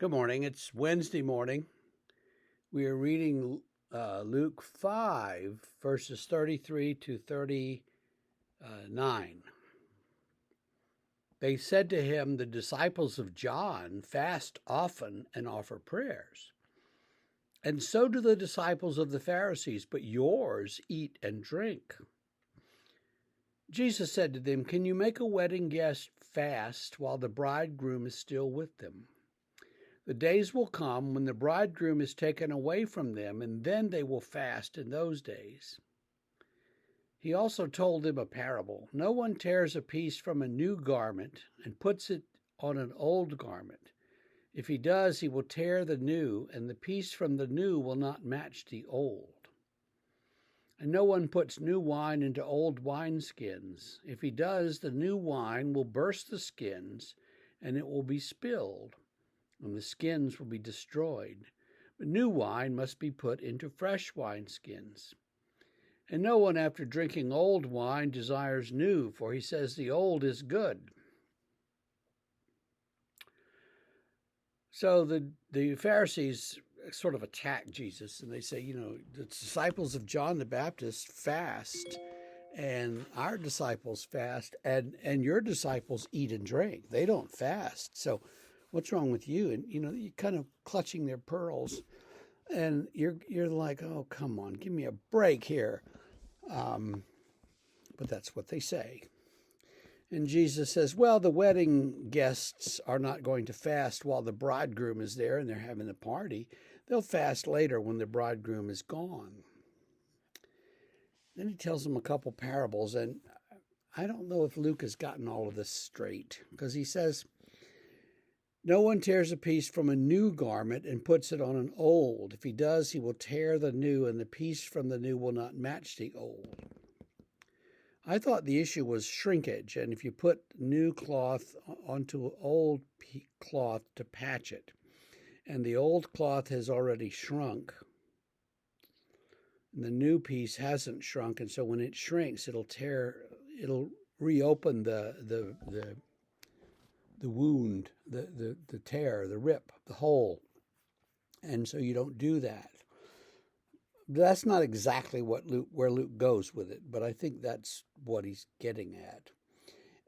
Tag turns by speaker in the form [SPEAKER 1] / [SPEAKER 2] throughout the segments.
[SPEAKER 1] Good morning. It's Wednesday morning. We are reading Luke 5, verses 33 to 39. They said to him, "The disciples of John fast often and offer prayers, and so do the disciples of the Pharisees, but yours eat and drink." Jesus said to them, "Can you make a wedding guest fast while the bridegroom is still with them? The days will come when the bridegroom is taken away from them, and then they will fast in those days." He also told them a parable. "No one tears a piece from a new garment and puts it on an old garment. If he does, he will tear the new, and the piece from the new will not match the old. And no one puts new wine into old wineskins. If he does, the new wine will burst the skins, and it will be spilled, and the skins will be destroyed. But new wine must be put into fresh wineskins. And no one, after drinking old wine, desires new, for he says the old is good." So the Pharisees sort of attack Jesus, and they say, the disciples of John the Baptist fast, and our disciples fast, and your disciples eat and drink. They don't fast. So what's wrong with you? And you're kind of clutching their pearls, and you're like, "Oh, come on, give me a break here." But that's what they say. And Jesus says, "Well, the wedding guests are not going to fast while the bridegroom is there and they're having a party. They'll fast later when the bridegroom is gone." Then he tells them a couple parables, and I don't know if Luke has gotten all of this straight, because he says, "No one tears a piece from a new garment and puts it on an old. If he does, he will tear the new, and the piece from the new will not match the old." I thought the issue was shrinkage, and if you put new cloth onto old cloth to patch it, and the old cloth has already shrunk, and the new piece hasn't shrunk, and so when it shrinks, it'll reopen the wound, the tear, the rip, the hole, and so you don't do that. That's not exactly where Luke goes with it, but I think that's what he's getting at.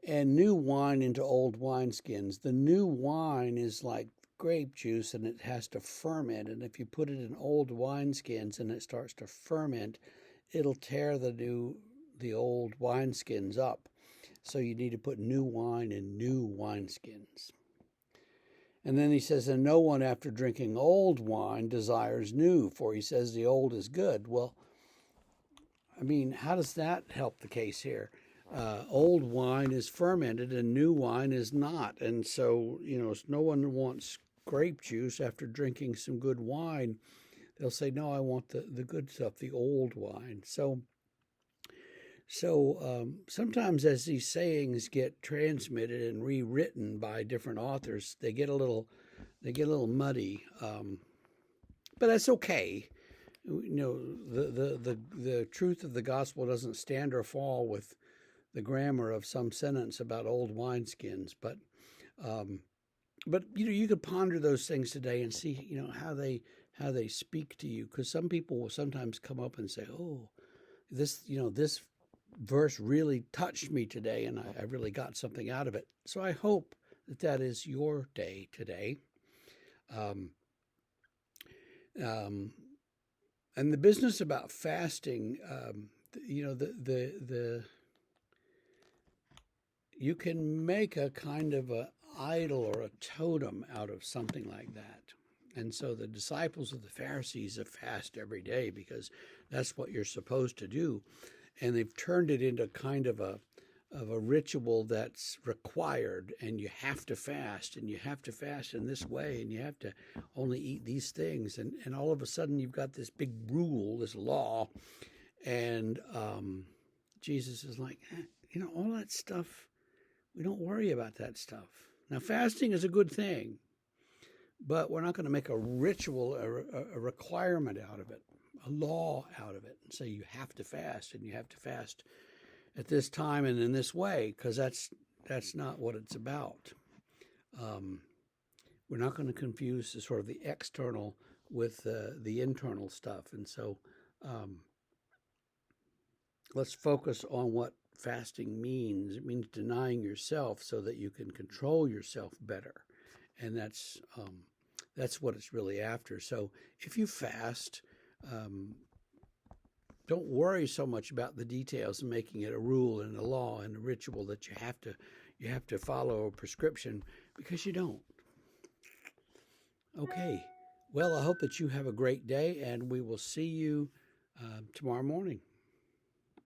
[SPEAKER 1] And new wine into old wineskins. The new wine is like grape juice, and it has to ferment. And if you put it in old wineskins and it starts to ferment, it'll tear the old wineskins up. So you need to put new wine in new wineskins. And then he says, "And no one, after drinking old wine, desires new, for he says the old is good." Well, I mean, how does that help the case here? Old wine is fermented and new wine is not. And so, no one wants grape juice after drinking some good wine. They'll say, "No, I want the good stuff, the old wine." So sometimes as these sayings get transmitted and rewritten by different authors, they get a little muddy. But that's okay. The truth of the gospel doesn't stand or fall with the grammar of some sentence about old wineskins. But you could ponder those things today and see how they speak to you, because some people will sometimes come up and say, "Oh, this verse really touched me today, and I really got something out of it." So I hope that is your day today. And the business about fasting, you can make a kind of a idol or a totem out of something like that. And so the disciples of the Pharisees have fast every day because that's what you're supposed to do. And they've turned it into kind of a ritual that's required, and you have to fast, and you have to fast in this way, and you have to only eat these things. And all of a sudden you've got this big rule, this law, and Jesus is like, all that stuff, we don't worry about that stuff. Now, fasting is a good thing, but we're not going to make a ritual, a requirement out of it, a law out of it, and say you have to fast, and you have to fast at this time and in this way, because that's not what it's about. We're not going to confuse the sort of the external with the internal stuff. And so let's focus on what fasting means. It means denying yourself so that you can control yourself better. And that's what it's really after. So if you fast, don't worry so much about the details and making it a rule and a law and a ritual that you have to follow a prescription, because you don't. Okay. Well, I hope that you have a great day, and we will see you tomorrow morning.